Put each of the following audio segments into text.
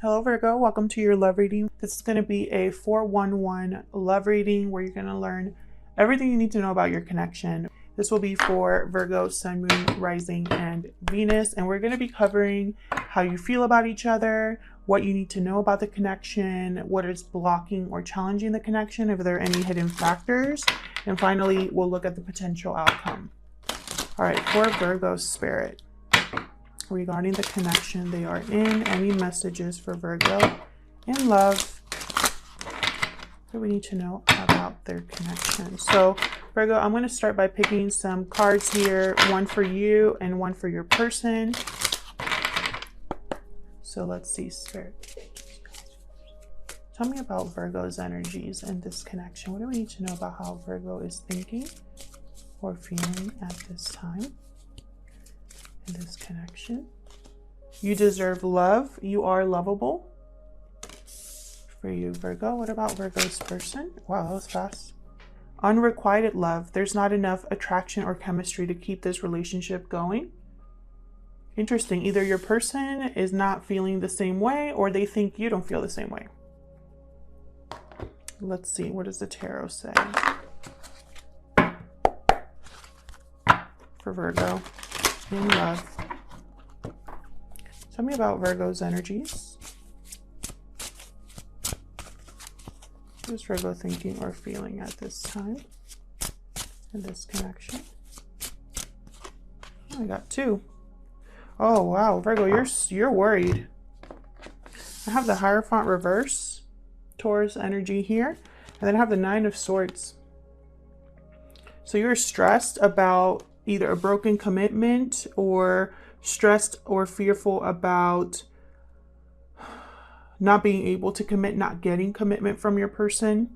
Hello Virgo, welcome to your love reading. This is going to be a 411 love reading where you're going to learn everything you need to know about your connection. This will be for Virgo, Sun, Moon, Rising, and Venus, and we're going to be covering how you feel about each other, what you need to know about the connection, what is blocking or challenging the connection, if there are any hidden factors, and finally we'll look at the potential outcome. All right, for Virgo spirit, regarding the connection they are in, any messages for Virgo in love that we need to know about their connection. So Virgo, I'm going to start by picking some cards here, one for you and one for your person. So let's see, Spirit. Tell me about Virgo's energies and this connection. What do we need to know about how Virgo is thinking or feeling at this time? This connection. You deserve love. You are lovable. For you, Virgo. What about Virgo's person? Wow, that was fast. Unrequited love. There's not enough attraction or chemistry to keep this relationship going. Interesting. Either your person is not feeling the same way or they think you don't feel the same way. Let's see. What does the tarot say for Virgo in love? Tell me about Virgo's energies. What is Virgo thinking or feeling at this time in this connection? Oh, I got two. Oh wow, Virgo, you're worried. I have the Hierophant reverse, Taurus energy here, and then I have the Nine of Swords. So you're stressed about either a broken commitment or stressed or fearful about not being able to commit, not getting commitment from your person.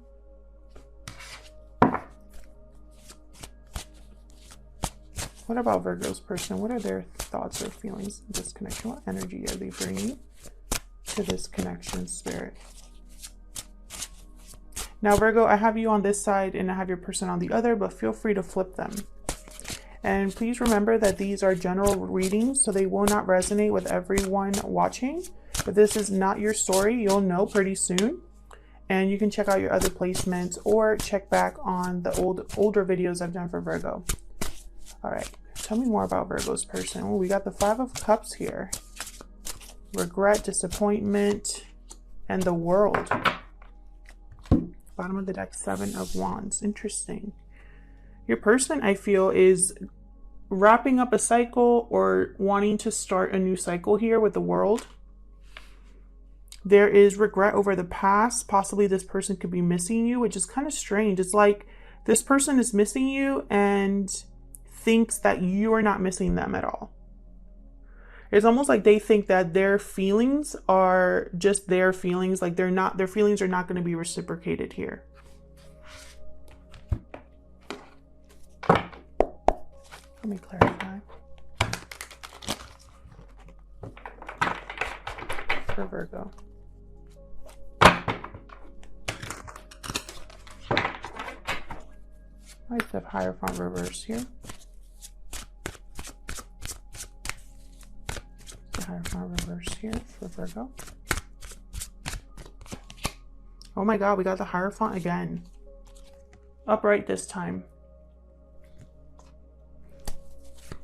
What about Virgo's person? What are their thoughts or feelings in this connection? What energy are they bringing to this connection, Spirit? Now, Virgo, I have you on this side and I have your person on the other, but feel free to flip them. And please remember that these are general readings, so they will not resonate with everyone watching. But this is not your story. You'll know pretty soon. And you can check out your other placements or check back on the older videos I've done for Virgo. All right, tell me more about Virgo's person. Oh, we got the Five of Cups here. Regret, disappointment, and the World. Bottom of the deck, Seven of Wands. Interesting. Your person, I feel, is wrapping up a cycle or wanting to start a new cycle here with the World. There is regret over the past. Possibly this person could be missing you, which is kind of strange. It's like this person is missing you and thinks that you are not missing them at all. It's almost like they think that their feelings are just their feelings, like their feelings are not going to be reciprocated here. Let me clarify. For Virgo. I have Hierophant reverse here. The Hierophant reverse here for Virgo. Oh my God, we got the Hierophant again. Upright this time.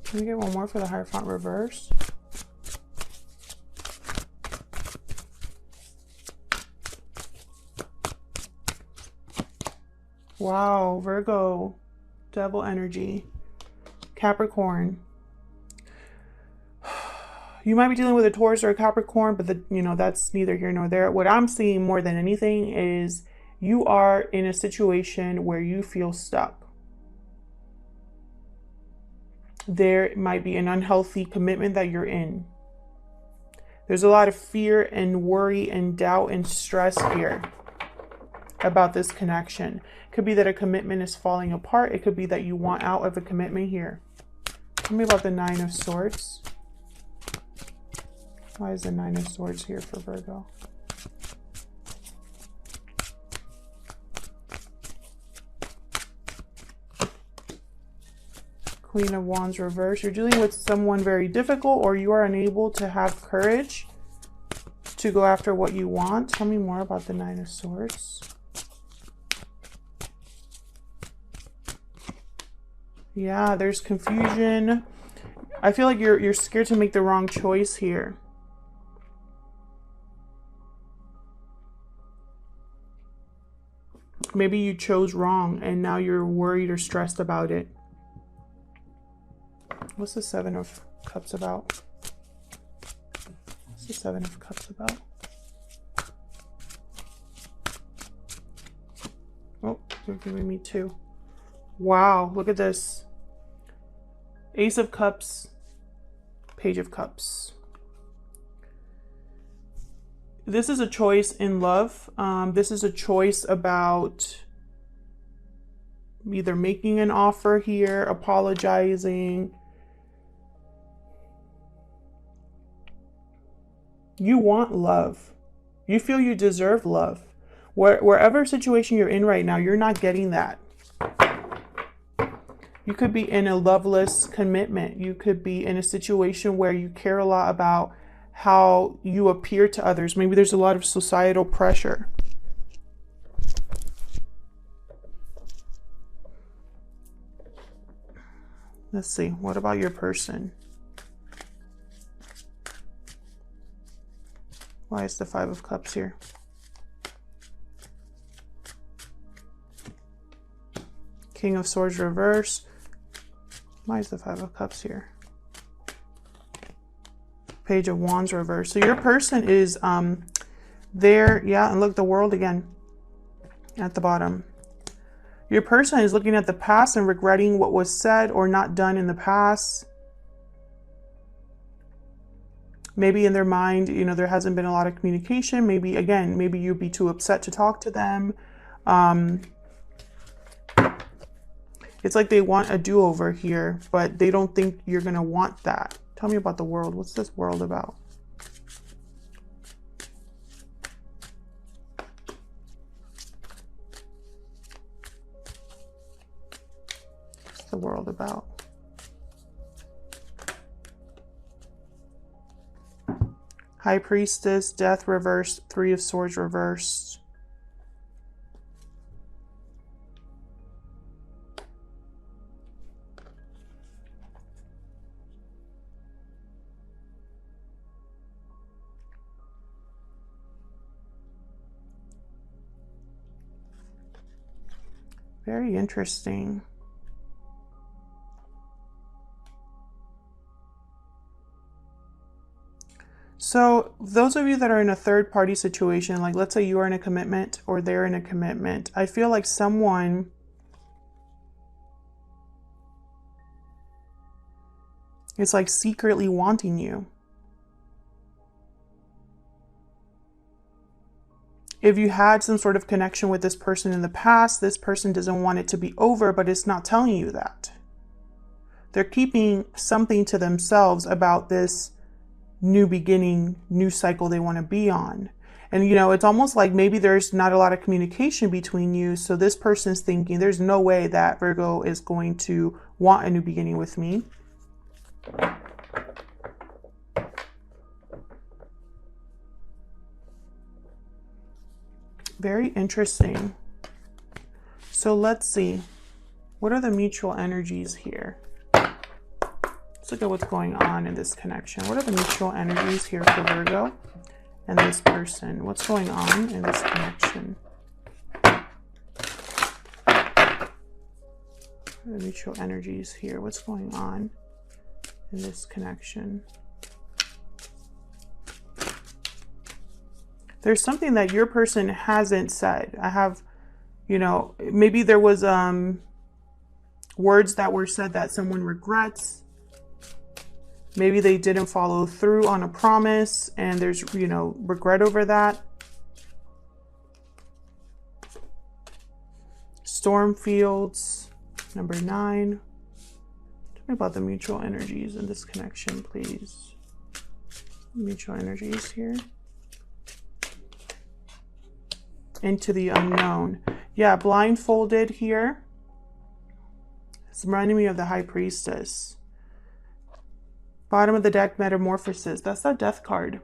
Can we get one more for the Hierophant reverse? Wow, Virgo, Devil energy, Capricorn. You might be dealing with a Taurus or a Capricorn, but that's neither here nor there. What I'm seeing more than anything is you are in a situation where you feel stuck. There might be an unhealthy commitment that you're in. There's a lot of fear and worry and doubt and stress here about this connection. It could be that a commitment is falling apart. It could be that you want out of a commitment here. Tell me about the Nine of Swords. Why is the Nine of Swords here for Virgo? Queen of Wands reverse. You're dealing with someone very difficult, or you are unable to have courage to go after what you want. Tell me more about the Nine of Swords. Yeah, there's confusion. I feel like you're scared to make the wrong choice here. Maybe you chose wrong and now you're worried or stressed about it. What's the Seven of Cups about? What's the Seven of Cups about? Oh, you're giving me two. Wow, look at this. Ace of Cups, Page of Cups. This is a choice in love. This is a choice about either making an offer here, apologizing. You want love. You feel you deserve love. Wherever situation you're in right now, you're not getting that. You could be in a loveless commitment. You could be in a situation where you care a lot about how you appear to others. Maybe there's a lot of societal pressure. Let's see. What about your person? Why is the Five of Cups here? King of Swords reverse. Why is the Five of Cups here? Page of Wands reverse. So your person is there. Yeah, and look, the World again at the bottom. Your person is looking at the past and regretting what was said or not done in the past. Maybe in their mind, you know, there hasn't been a lot of communication. Maybe, again, maybe you'd be too upset to talk to them. It's like they want a do-over here, but they don't think you're going to want that. Tell me about the World. What's this World about? What's the World about? High Priestess, Death reversed, Three of Swords reversed. Very interesting. So those of you that are in a third party situation, like let's say you are in a commitment or they're in a commitment, I feel like someone is like secretly wanting you. If you had some sort of connection with this person in the past, this person doesn't want it to be over, but it's not telling you that. They're keeping something to themselves about this new beginning, new cycle they want to be on. And, you know, it's almost like maybe there's not a lot of communication between you. So this person's thinking, there's no way that Virgo is going to want a new beginning with me. Very interesting. So let's see. What are the mutual energies here? Let's look at what's going on in this connection. What are the mutual energies here for Virgo and this person? What's going on in this connection? What are the mutual energies here? What's going on in this connection? There's something that your person hasn't said. I have, you know, maybe there was words that were said that someone regrets. Maybe they didn't follow through on a promise and there's, you know, regret over that. Storm fields, number 9. Tell me about the mutual energies in this connection, please. Mutual energies here. Into the unknown. Yeah, blindfolded here. It's reminding me of the High Priestess. Bottom of the deck, Metamorphosis. That's that Death card.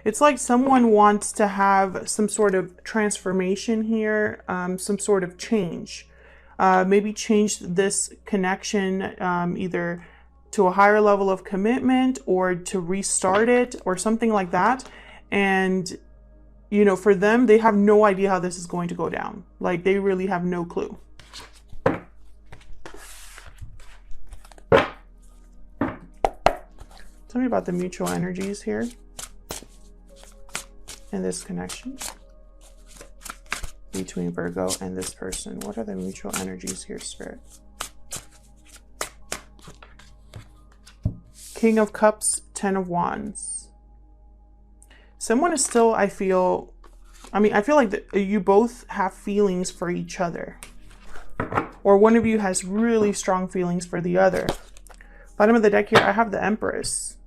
It's like someone wants to have some sort of transformation here, some sort of change. Maybe change this connection either to a higher level of commitment or to restart it or something like that. And, you know, for them, they have no idea how this is going to go down. Like, they really have no clue. Tell me about the mutual energies here in this connection between Virgo and this person. What are the mutual energies here, Spirit? King of Cups, 10 of Wands. Someone is still, I feel like you both have feelings for each other. Or one of you has really strong feelings for the other. Bottom of the deck here, I have the Empress.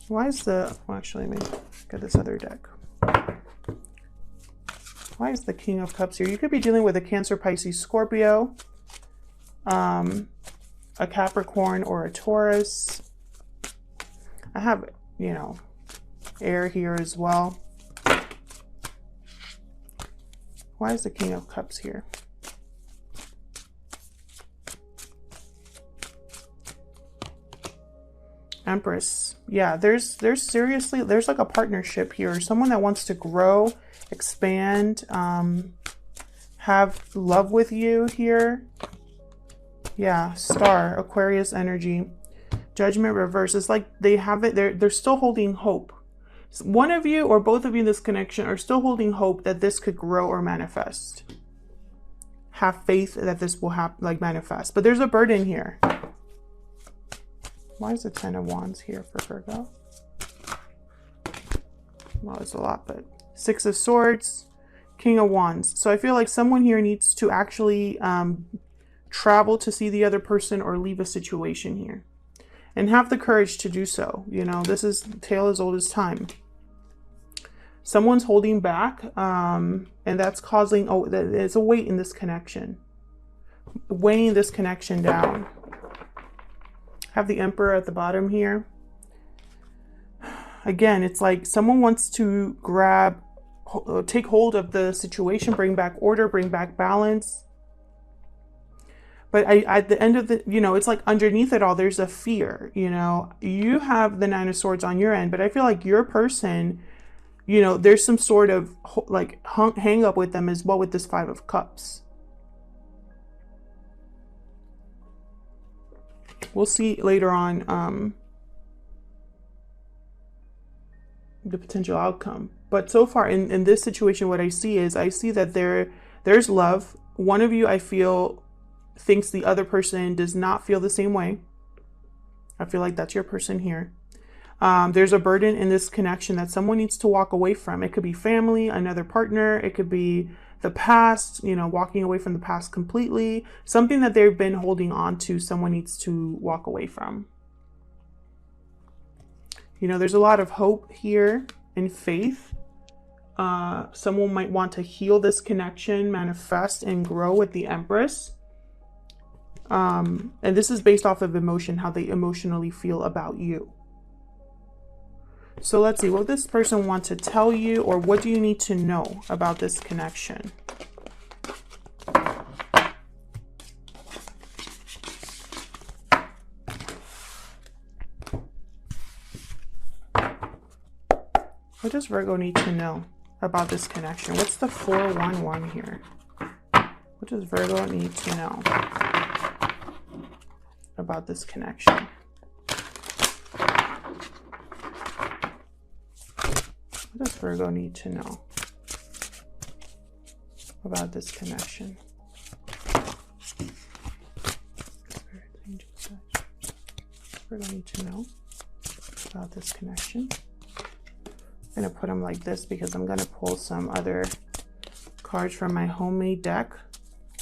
Why is the, well, actually, let me get this other deck. Why is the King of Cups here? You could be dealing with a Cancer, Pisces, Scorpio, a Capricorn, or a Taurus. I have, you know, air here as well. Why is the King of Cups here? Empress. Yeah, there's seriously, there's like a partnership here. Someone that wants to grow, expand, have love with you here. Yeah, Star, Aquarius energy. Judgment reverse. It's like they have it, they're still holding hope. One of you or both of you in this connection are still holding hope that this could grow or manifest. Have faith that this will manifest. But there's a burden here. Why is the 10 of Wands here for Virgo? Well, it's a lot, but 6 of Swords, King of Wands. So I feel like someone here needs to actually travel to see the other person or leave a situation here. And have the courage to do so. You know, this is tale as old as time. Someone's holding back, and that's causing, there's a weight in this connection. Weighing this connection down. Have the Emperor at the bottom here. Again, it's like someone wants to take hold of the situation, bring back order, bring back balance. But at the end of the, you know, it's like underneath it all, there's a fear, you know. You have the 9 of Swords on your end, but I feel like your person, you know, there's some sort of like hang up with them as well with this 5 of Cups. We'll see later on the potential outcome. But so far in this situation, what I see is I see that there's love. One of you, I feel, thinks the other person does not feel the same way. I feel like that's your person here. There's a burden in this connection that someone needs to walk away from. It could be family, another partner. It could be the past, you know, walking away from the past completely. Something that they've been holding on to, someone needs to walk away from. You know, there's a lot of hope here and faith. Someone might want to heal this connection, manifest, and grow with the Empress. And this is based off of emotion, how they emotionally feel about you. So let's see what this person wants to tell you, or what do you need to know about this connection? What does Virgo need to know about this connection? What's the 411 here? What does Virgo need to know about this connection? What does Virgo need to know about this connection? Virgo need to know about this connection. I'm going to put them like this because I'm going to pull some other cards from my homemade deck.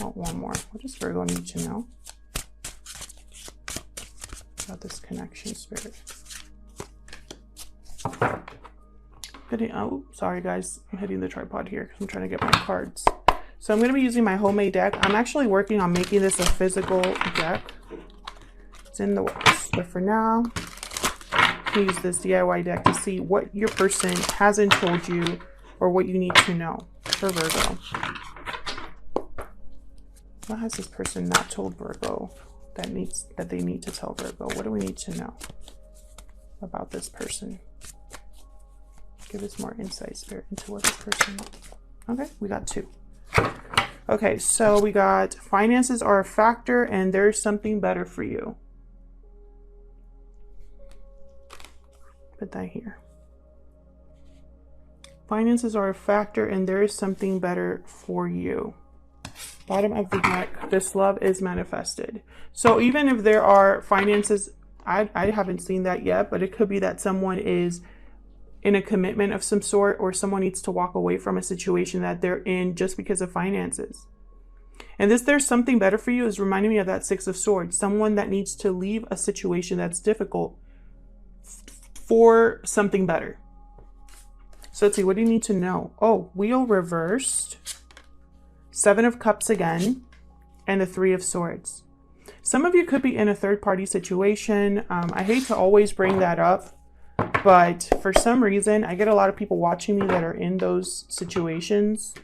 Oh, one more. What does Virgo need to know about this connection, Spirit? Oh, sorry guys, I'm hitting the tripod here because I'm trying to get my cards. So I'm going to be using my homemade deck. I'm actually working on making this a physical deck. It's in the works, but for now, can use this DIY deck to see what your person hasn't told you or what you need to know for Virgo. What has this person not told Virgo that they need to tell Virgo? What do we need to know about this person? Give us more insight, Spirit, into what this person... Okay, we got 2. Okay, so we got finances are a factor and there's something better for you. Put that here. Finances are a factor and there is something better for you. Bottom of the deck, this love is manifested. So even if there are finances, I haven't seen that yet, but it could be that someone is in a commitment of some sort, or someone needs to walk away from a situation that they're in just because of finances. And this there's something better for you is reminding me of that 6 of Swords. Someone that needs to leave a situation that's difficult for something better. So let's see, what do you need to know? Oh, Wheel reversed, 7 of Cups again, and the 3 of Swords. Some of you could be in a third-party situation. I hate to always bring that up, but for some reason, I get a lot of people watching me that are in those situations.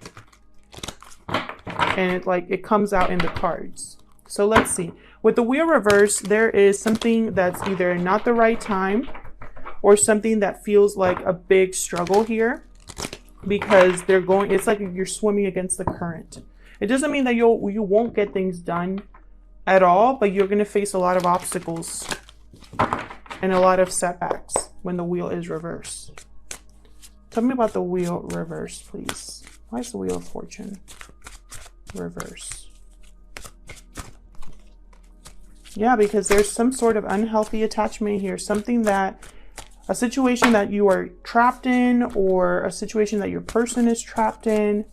And it comes out in the cards. So let's see. With the Wheel reverse, there is something that's either not the right time or something that feels like a big struggle here, because it's like you're swimming against the current. It doesn't mean that you won't get things done at all, but you're going to face a lot of obstacles and a lot of setbacks when the Wheel is reversed. Tell me about the Wheel reverse, please. Why is the Wheel of Fortune reverse? Yeah, because there's some sort of unhealthy attachment here. A situation that you are trapped in, or a situation that your person is trapped in.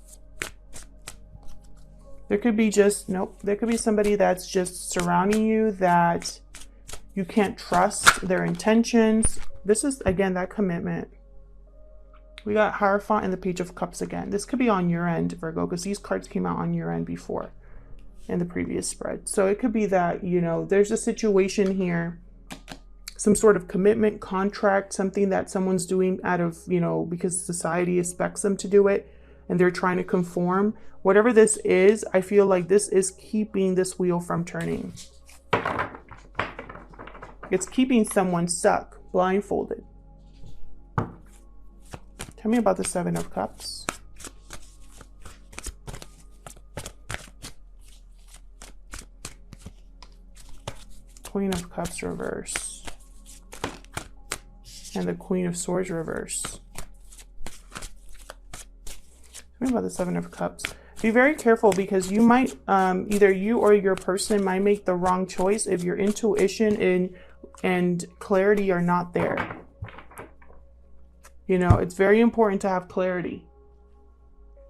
There could be there could be somebody that's just surrounding you that you can't trust their intentions. This is, again, that commitment. We got Hierophant and the Page of Cups again. This could be on your end, Virgo, because these cards came out on your end before in the previous spread. So it could be that, there's a situation here, some sort of commitment, contract, something that someone's doing out of, because society expects them to do it and they're trying to conform. Whatever this is, I feel like this is keeping this wheel from turning. It's keeping someone stuck, blindfolded. Tell me about the 7 of Cups. Queen of Cups reverse. And the Queen of Swords reverse. Tell me about the 7 of Cups. Be very careful, because you might, either you or your person might make the wrong choice if your intuition and clarity are not there. It's very important to have clarity.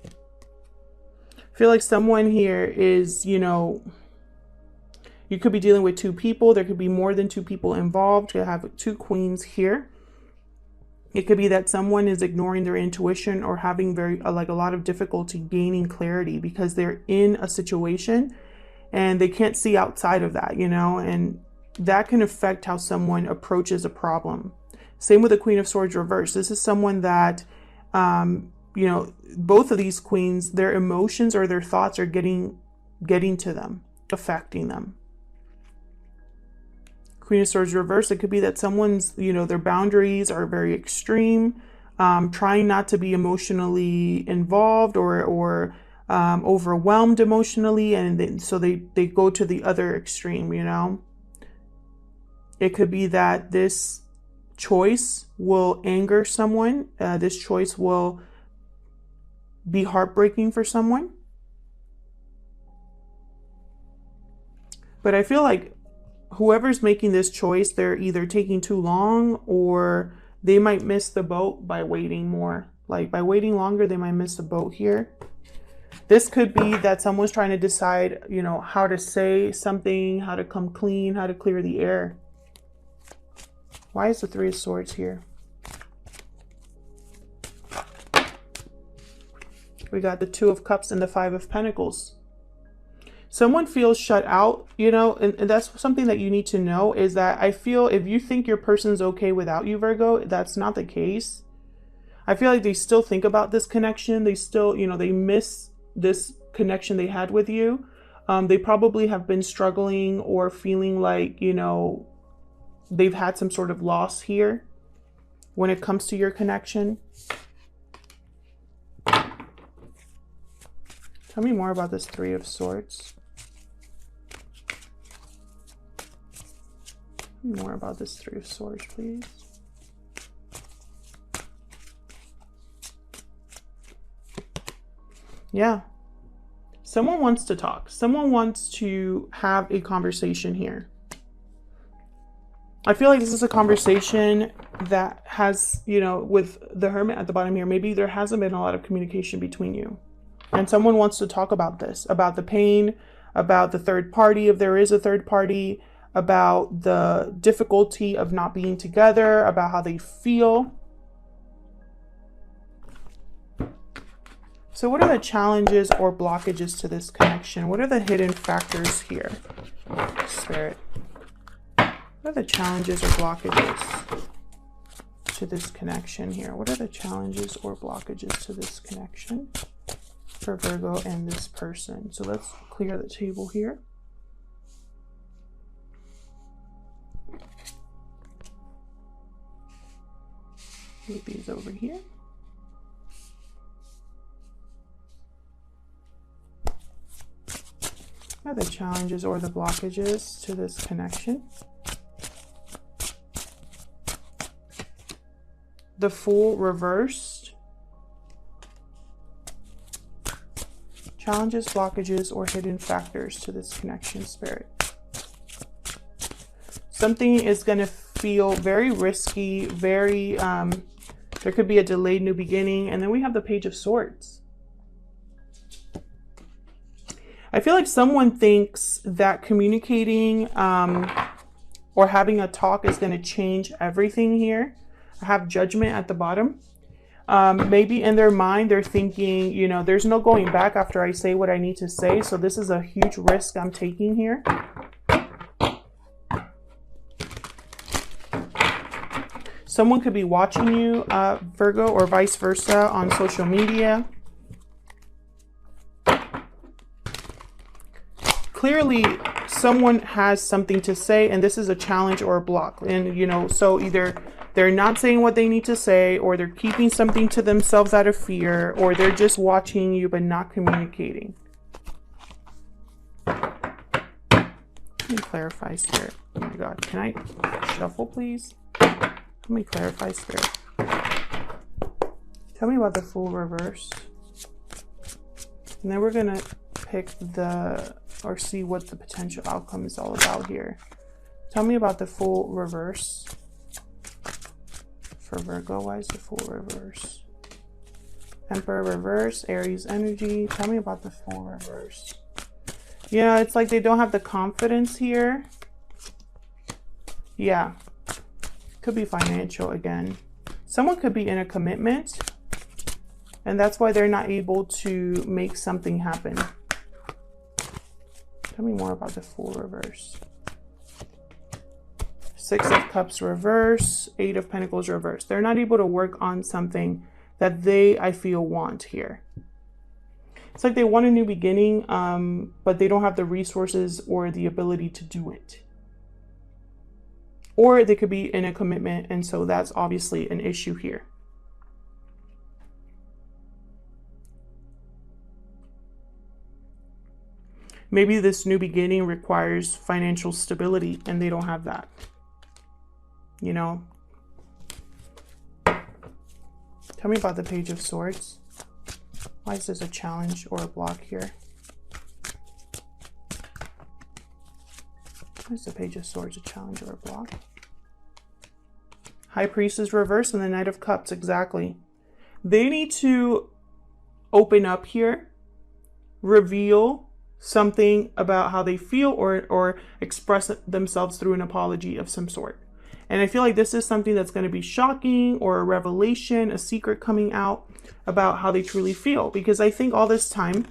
I feel like someone here is, you could be dealing with 2 people. There could be more than 2 people involved. You have 2 queens here. It could be that someone is ignoring their intuition or having a lot of difficulty gaining clarity because they're in a situation and they can't see outside of that, and that can affect how someone approaches a problem. Same with the Queen of Swords reverse. This is someone that, both of these queens, their emotions or their thoughts are getting to them, affecting them. Queen of Swords reverse, it could be that someone's, their boundaries are very extreme, trying not to be emotionally involved or overwhelmed emotionally, and so they go to the other extreme, It could be that this choice will anger someone. This choice will be heartbreaking for someone. But I feel like whoever's making this choice, they're either taking too long or they might miss the boat by waiting more. Like by waiting longer, they might miss the boat here. This could be that someone's trying to decide, how to say something, how to come clean, how to clear the air. Why is the 3 of Swords here? We got the 2 of Cups and the 5 of Pentacles. Someone feels shut out, you know, and that's something that you need to know, is that I feel if you think your person's okay without you, Virgo, that's not the case. I feel like they still think about this connection. They still, you know, they miss this connection they had with you. They probably have been struggling or feeling like, you know, they've had some sort of loss here when it comes to your connection. Tell me more about this Three of Swords. Tell me more about this Three of Swords, please. Yeah. Someone wants to talk. Someone wants to have a conversation here. I feel like this is a conversation that has, you know, with the Hermit at the bottom here, maybe there hasn't been a lot of communication between you. And someone wants to talk about this, about the pain, about the third party, if there is a third party, about the difficulty of not being together, about how they feel. So what are the challenges or blockages to this connection? What are the hidden factors here, Spirit? What are the challenges or blockages to this connection here? What are the challenges or blockages to this connection for Virgo and this person? So let's clear the table here. Move these over here. What are the challenges or the blockages to this connection? The Fool reversed. Challenges, blockages, or hidden factors to this connection, Spirit. Something is going to feel very risky, very, there could be a delayed new beginning. And then we have the Page of Swords. I feel like someone thinks that communicating or having a talk is going to change everything here. I have Judgment at the bottom. Maybe in their mind, they're thinking, you know, there's no going back after I say what I need to say. So this is a huge risk I'm taking here. Someone could be watching you, Virgo, or vice versa on social media. Clearly, someone has something to say, and this is a challenge or a block. And, you know, so either they're not saying what they need to say, or they're keeping something to themselves out of fear, or they're just watching you but not communicating. Let me clarify, Spirit. Oh my God. Can I shuffle, please? Let me clarify, Spirit. Tell me about the Fool reverse. And then we're going to pick or see what the potential outcome is all about here. Tell me about the Fool reverse. For Virgo, why is the Fool reverse? Emperor reverse, Aries energy. Tell me about the Fool reverse. Yeah, it's like they don't have the confidence here. Yeah. Could be financial again. Someone could be in a commitment, and that's why they're not able to make something happen. Tell me more about the Fool reverse. Six of Cups reverse, Eight of Pentacles reverse. They're not able to work on something that they, I feel, want here. It's like they want a new beginning, but they don't have the resources or the ability to do it. Or they could be in a commitment, and so that's obviously an issue here. Maybe this new beginning requires financial stability, and they don't have that. You know? Tell me about the Page of Swords. Why is this a challenge or a block here? Why is the Page of Swords a challenge or a block? High Priestess reverse and the Knight of Cups, exactly. They need to open up here, reveal something about how they feel, or express themselves through an apology of some sort. And I feel like this is something that's going to be shocking, or a revelation, a secret coming out about how they truly feel. Because I think all this time,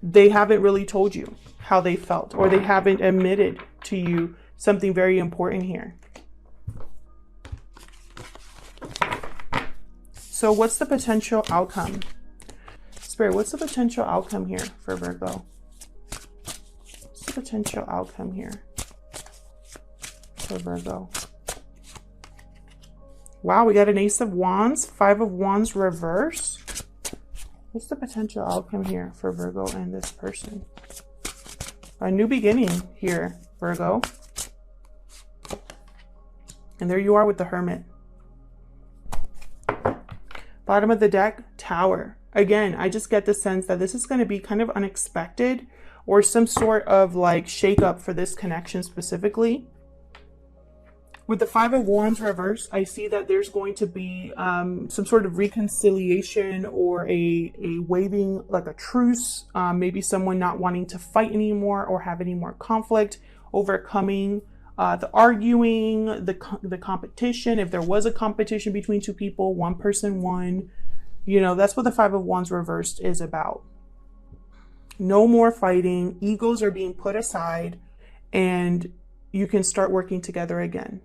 they haven't really told you how they felt, or they haven't admitted to you something very important here. So what's the potential outcome? Spirit, what's the potential outcome here for Virgo? What's the potential outcome here for Virgo? Wow, we got an Ace of Wands, Five of Wands reverse. What's the potential outcome here for Virgo and this person? A new beginning here, Virgo. And there you are with the Hermit. Bottom of the deck, Tower. Again, I just get the sense that this is going to be kind of unexpected, or some sort of like shakeup for this connection specifically. With the Five of Wands reverse, I see that there's going to be some sort of reconciliation, or a waving, like a truce, maybe someone not wanting to fight anymore or have any more conflict, overcoming the arguing, the competition. If there was a competition between two people, one person won. You know, that's what the Five of Wands reversed is about. No more fighting. Egos are being put aside, and you can start working together again.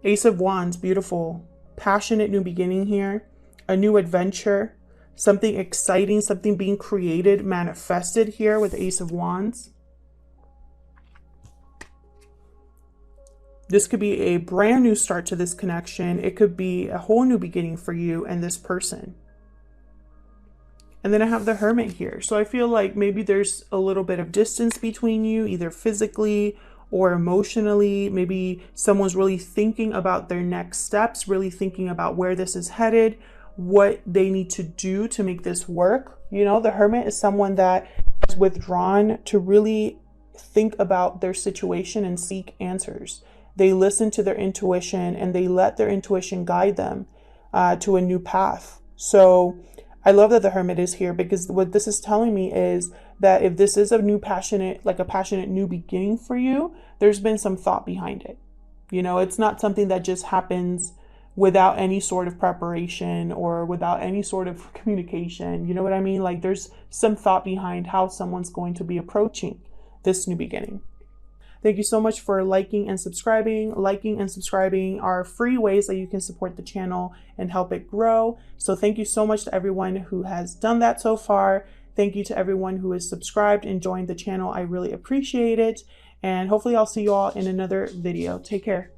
Ace of Wands, beautiful, passionate new beginning here, a new adventure, something exciting, something being created, manifested here with Ace of Wands. This could be a brand new start to this connection. It could be a whole new beginning for you and this person. And then I have the Hermit here. So I feel like maybe there's a little bit of distance between you, either physically or emotionally. Maybe someone's really thinking about their next steps, really thinking about where this is headed, what they need to do to make this work. You know, the Hermit is someone that is withdrawn to really think about their situation and seek answers. They listen to their intuition, and they let their intuition guide them to a new path. So I love that the Hermit is here, because what this is telling me is that if this is a new passionate, like a passionate new beginning for you, there's been some thought behind it. You know, it's not something that just happens without any sort of preparation or without any sort of communication. You know what I mean? Like there's some thought behind how someone's going to be approaching this new beginning. Thank you so much for liking and subscribing. Liking and subscribing are free ways that you can support the channel and help it grow. So thank you so much to everyone who has done that so far. Thank you to everyone who is subscribed and joined the channel. I really appreciate it. And hopefully I'll see you all in another video. Take care.